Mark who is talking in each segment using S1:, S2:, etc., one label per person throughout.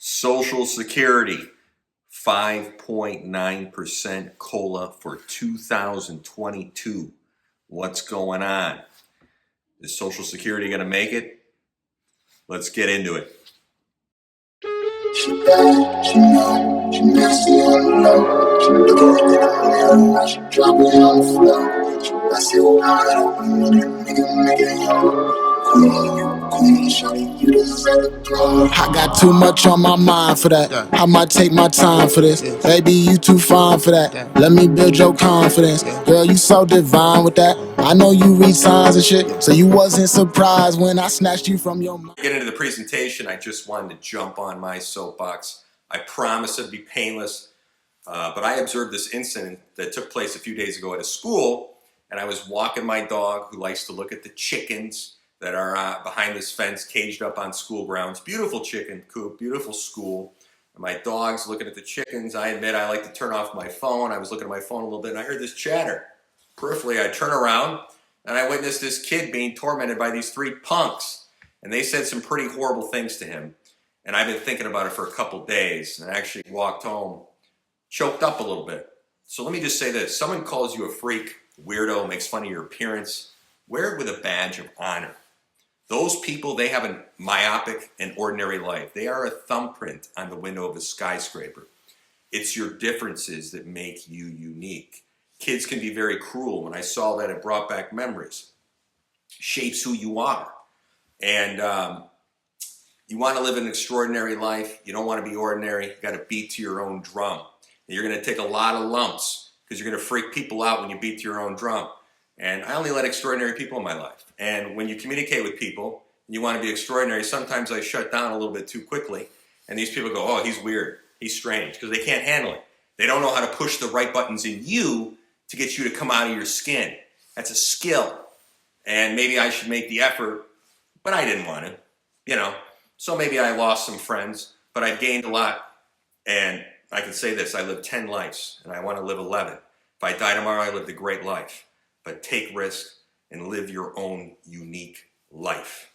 S1: Social Security, 5.9% COLA for 2022. What's going on? Is Social Security going to make it? Let's get into it.
S2: She bad, she mad, she nasty on the low. She looking in the mirror, she drop it on the floor. She messy wide open, nigga make it yo. Queen, shawty, you deserve a blow. I got too much on my mind for that. I might take my time for this. Baby, you too fine for that. Let me build your confidence. Girl, you so divine with that. I know you read signs and shit, so you wasn't surprised when I snatched you from your mind.
S1: Get into the presentation. I just wanted to jump on my soapbox. I promise it'd be painless, but I observed this incident that took place a few days ago at a school, and I was walking my dog who likes to look at the chickens that are behind this fence, caged up on school grounds. Beautiful chicken coop, beautiful school. And my dog's looking at the chickens. I admit I like to turn off my phone. I was looking at my phone a little bit, and I heard this chatter. Peripherally, I turn around, and I witnessed this kid being tormented by these three punks. And they said some pretty horrible things to him. And I've been thinking about it for a couple days, and I actually walked home choked up a little bit. So let me just say this. Someone calls you a freak, weirdo, makes fun of your appearance, wear it with a badge of honor. Those people, they have a myopic and ordinary life. They are a thumbprint on the window of a skyscraper. It's your differences that make you unique. Kids can be very cruel. When I saw that, it brought back memories. Shapes who you are. And you want to live an extraordinary life. You don't want to be ordinary. You got to beat to your own drum. And you're going to take a lot of lumps because you're going to freak people out when you beat to your own drum. And I only let extraordinary people in my life. And when you communicate with people and you want to be extraordinary, sometimes I shut down a little bit too quickly. And these people go, oh, he's weird. He's strange, because they can't handle it. They don't know how to push the right buttons in you to get you to come out of your skin. That's a skill. And maybe I should make the effort, but I didn't want to, So maybe I lost some friends, but I've gained a lot. And I can say this, I lived 10 lives, and I want to live 11. If I die tomorrow, I lived a great life. But take risks and live your own unique life.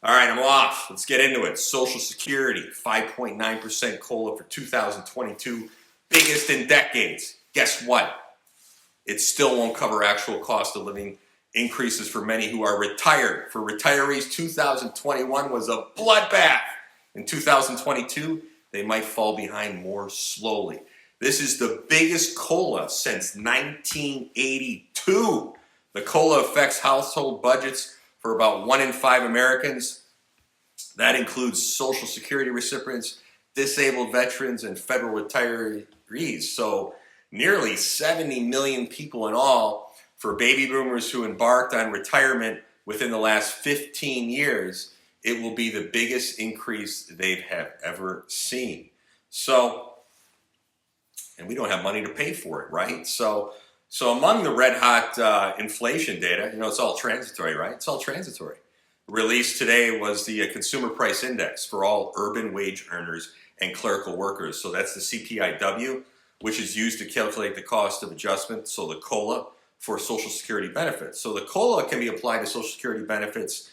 S1: All right, I'm off. Let's get into it. Social Security, 5.9% COLA for 2022, biggest in decades. Guess what? It still won't cover actual cost of living increases for many who are retired. For retirees, 2021 was a bloodbath. In 2022, they might fall behind more slowly. This is the biggest COLA since 1982. The COLA affects household budgets for about 1 in 5 Americans. That includes Social Security recipients, disabled veterans, and federal retirees. So nearly 70 million people in all. For baby boomers who embarked on retirement within the last 15 years, it will be the biggest increase they have ever seen. So, and we don't have money to pay for it, right? So among the red hot inflation data, it's all transitory, right? It's all transitory. Released today was the Consumer Price Index for all urban wage earners and clerical workers. So that's the CPIW, which is used to calculate the cost of adjustment, so the COLA, for Social Security benefits. So the COLA can be applied to Social Security benefits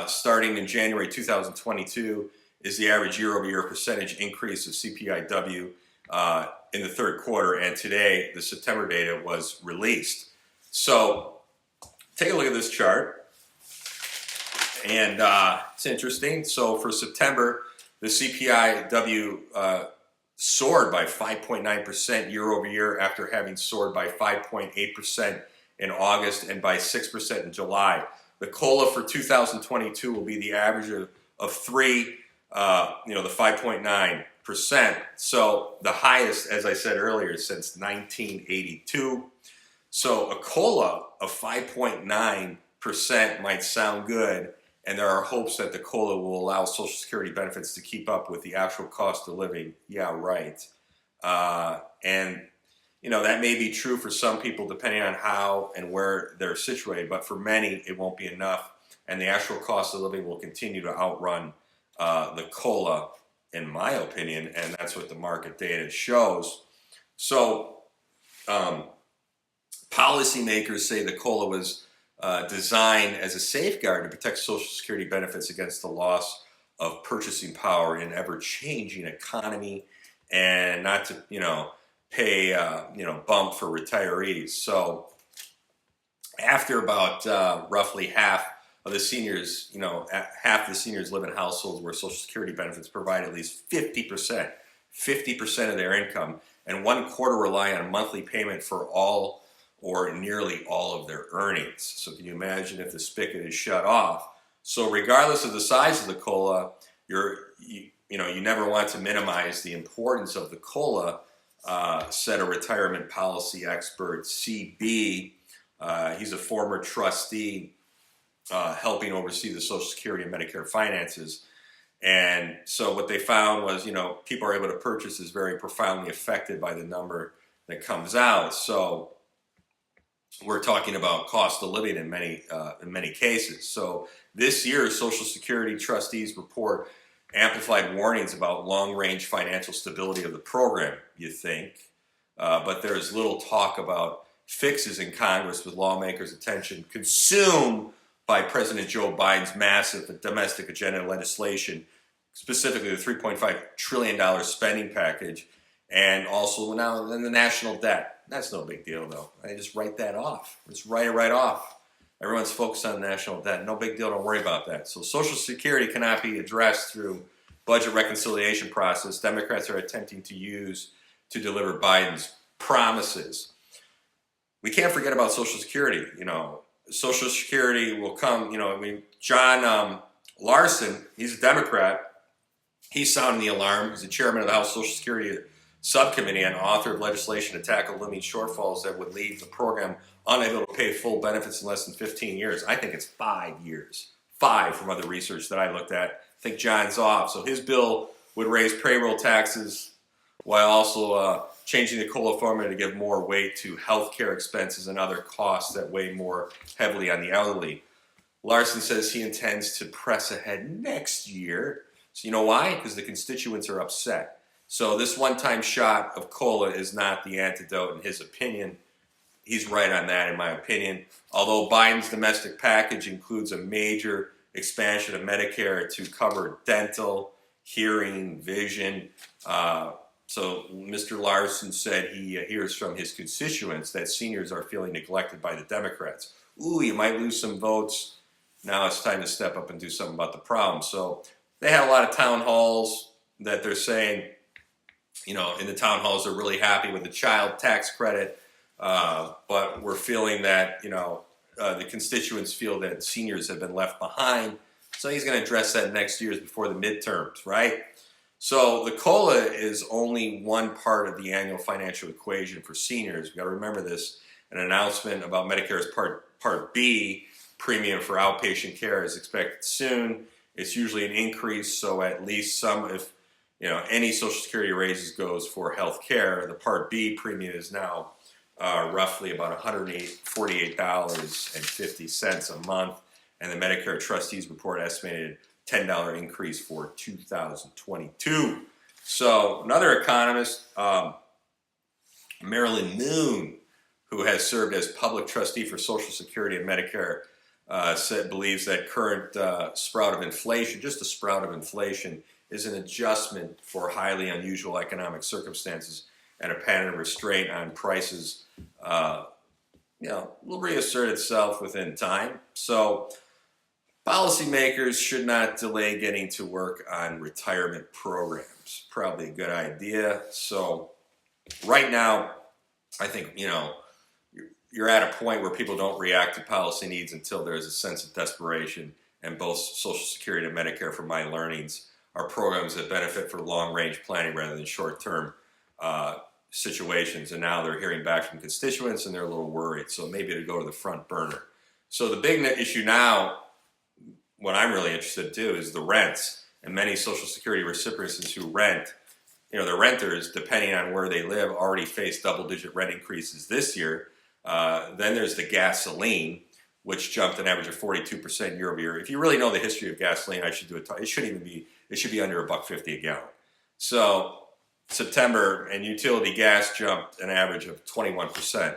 S1: starting in January 2022 is the average year-over-year percentage increase of CPIW in the third quarter, and today the September data was released. So take a look at this chart, and it's interesting. So for September, the CPIW soared by 5.9% year over year after having soared by 5.8% in August and by 6% in July. The COLA for 2022 will be the average of 3, the 5.9%. So the highest, as I said earlier, since 1982. So a COLA of 5.9% might sound good, and there are hopes that the COLA will allow Social Security benefits to keep up with the actual cost of living. Yeah, right. And, that may be true for some people depending on how and where they're situated, but for many, it won't be enough. And the actual cost of living will continue to outrun the COLA, in my opinion, and that's what the market data shows. So policymakers say the COLA was designed as a safeguard to protect Social Security benefits against the loss of purchasing power in ever-changing economy, and not to, pay, bump for retirees. So after about roughly half of the seniors, half the seniors live in households where Social Security benefits provide at least 50% of their income, and 1/4 rely on monthly payment for all or nearly all of their earnings. So can you imagine if the spigot is shut off? So regardless of the size of the COLA, you never want to minimize the importance of the COLA, said a retirement policy expert, CB. He's a former trustee helping oversee the Social Security and Medicare finances. And so what they found was, people are able to purchase is very profoundly affected by the number that comes out. So we're talking about cost of living in many cases. So this year, Social Security trustees report amplified warnings about long-range financial stability of the program, you think. But there's little talk about fixes in Congress, with lawmakers' attention consumed by President Joe Biden's massive domestic agenda legislation, specifically the $3.5 trillion spending package, and also now the national debt. That's no big deal, though. I just write that off. Just write it right off. Everyone's focused on national debt. No big deal. Don't worry about that. So Social Security cannot be addressed through budget reconciliation process Democrats are attempting to use to deliver Biden's promises. We can't forget about Social Security. Social Security will come, John Larson, he's a Democrat. He's sounding the alarm. He's the chairman of the House Social Security Subcommittee and author of legislation to tackle looming shortfalls that would leave the program unable to pay full benefits in less than 15 years. I think it's 5 years. 5 from other research that I looked at. I think John's off. So his bill would raise payroll taxes while also changing the COLA formula to give more weight to health care expenses and other costs that weigh more heavily on the elderly. Larson says he intends to press ahead next year. So you know why? Because the constituents are upset. So this one-time shot of COLA is not the antidote in his opinion. He's right on that in my opinion. Although Biden's domestic package includes a major expansion of Medicare to cover dental, hearing, vision. So Mr. Larson said he hears from his constituents that seniors are feeling neglected by the Democrats. Ooh, you might lose some votes. Now it's time to step up and do something about the problem. So they had a lot of town halls that they're saying, in the town halls they're really happy with the child tax credit, but we're feeling that, the constituents feel that seniors have been left behind. So he's going to address that next year before the midterms, right? So the COLA is only one part of the annual financial equation for seniors. We've got to remember this. An announcement about Medicare's Part B premium for outpatient care is expected soon. It's usually an increase, so at least some, if any Social Security raises goes for health care. The Part B premium is now roughly about $148.50 a month, and the Medicare trustees report estimated $10 increase for 2022. So another economist, Marilyn Moon, who has served as public trustee for Social Security and Medicare, believes that current sprout of inflation, just a sprout of inflation, is an adjustment for highly unusual economic circumstances, and a pattern of restraint on prices will reassert itself within time. So policymakers should not delay getting to work on retirement programs. Probably a good idea. So right now, I think, you're at a point where people don't react to policy needs until there's a sense of desperation, and both Social Security and Medicare, from my learnings, are programs that benefit for long-range planning rather than short-term situations. And now they're hearing back from constituents, and they're a little worried. So maybe it'll go to the front burner. So the big issue now, what I'm really interested in too, is the rents. And many Social Security recipients who rent, the renters, depending on where they live, already face double-digit rent increases this year. Then there's the gasoline, which jumped an average of 42% year over year. If you really know the history of gasoline, it should be under $1.50 a gallon. So September, and utility gas jumped an average of 21%.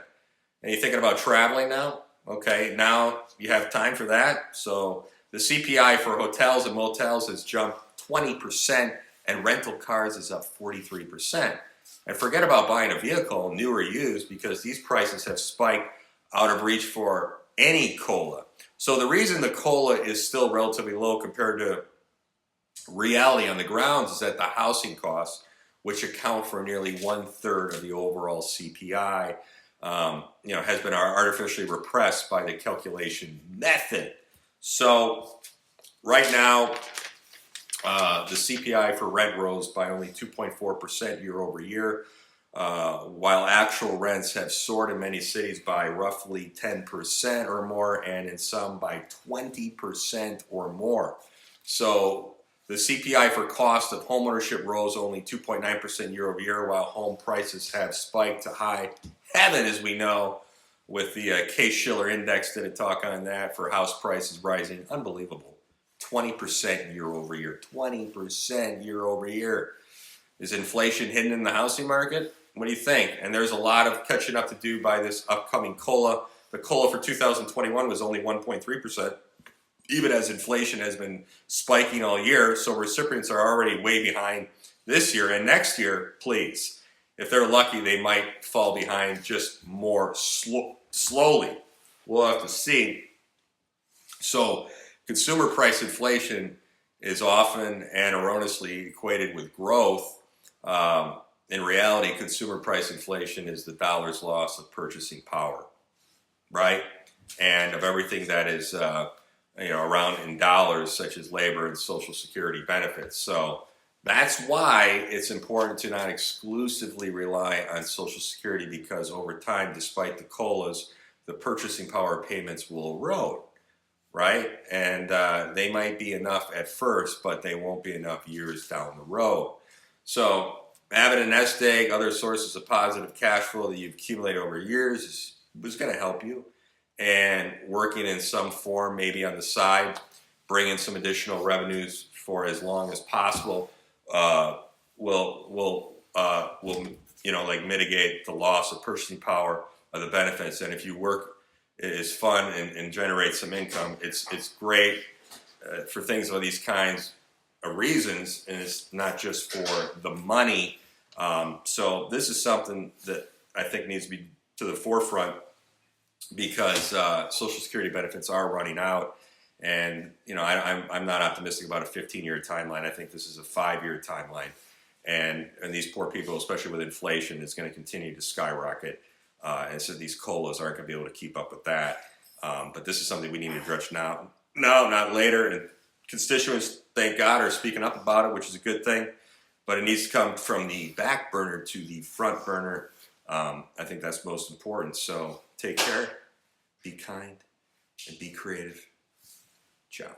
S1: And you're thinking about traveling now? Okay, now you have time for that. So the CPI for hotels and motels has jumped 20%, and rental cars is up 43%. And forget about buying a vehicle, new or used, because these prices have spiked out of reach for any COLA. So the reason the COLA is still relatively low compared to reality on the grounds is that the housing costs, which account for nearly 1/3 of the overall CPI, has been artificially repressed by the calculation method. So right now, the CPI for rent rose by only 2.4% year over year, while actual rents have soared in many cities by roughly 10% or more, and in some by 20% or more. So the CPI for cost of homeownership rose only 2.9% year over year, while home prices have spiked to high heaven, as we know, with the Case-Shiller Index. Did a talk on that for house prices rising. Unbelievable. 20% year over year. 20% year over year. Is inflation hidden in the housing market? What do you think? And there's a lot of catching up to do by this upcoming COLA. The COLA for 2021 was only 1.3%. Even as inflation has been spiking all year, so recipients are already way behind this year. And next year, please, if they're lucky, they might fall behind just more slowly. We'll have to see. So consumer price inflation is often and erroneously equated with growth. In reality, consumer price inflation is the dollar's loss of purchasing power, right? And of everything that is around in dollars, such as labor and Social Security benefits. So that's why it's important to not exclusively rely on Social Security, because over time, despite the COLAs, the purchasing power payments will erode, right? And they might be enough at first, but they won't be enough years down the road. So having a nest egg, other sources of positive cash flow that you've accumulated over years is going to help you. And working in some form, maybe on the side, bringing some additional revenues for as long as possible, will mitigate the loss of purchasing power of the benefits. And if you work, it is fun and generates some income. It's great for things of these kinds of reasons, and it's not just for the money. So this is something that I think needs to be to the forefront, because Social Security benefits are running out, and I'm not optimistic about a 15-year timeline. I think this is a 5-year timeline, and these poor people, especially with inflation, is going to continue to skyrocket, and so these COLAs aren't going to be able to keep up with that. But this is something we need to address now, not later. And constituents, thank God, are speaking up about it, which is a good thing. But it needs to come from the back burner to the front burner. I think that's most important. So take care, be kind, and be creative. Ciao.